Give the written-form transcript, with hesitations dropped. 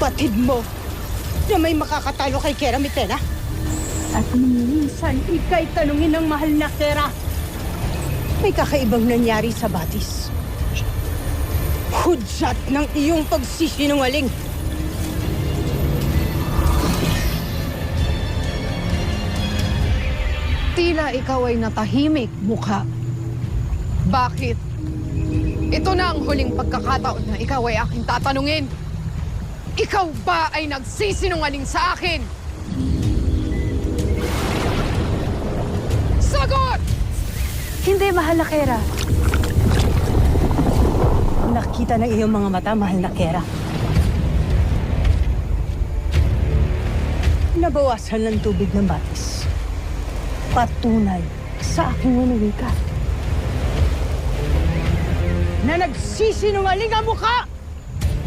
Batid mo na may makakatalo kay Kera Mitena? At minsan ika'y tanungin ng mahal na Kera. May kakaibang nangyari sa Batis. Hudyat ng iyong pagsisinungaling. Tila ikaw ay natahimik, mukha. Bakit? Ito na ang huling pagkakataon na ikaw ay aking tatanungin. Ikaw ba ay nagsisinungaling sa akin? Sagot! Hindi, mahal na Kera. Nakita ng iyong mga mata, mahal na Kera. Nabawasan ng tubig ng Batis. Patunay sa aking winika na nagsisinungaling ang mukha!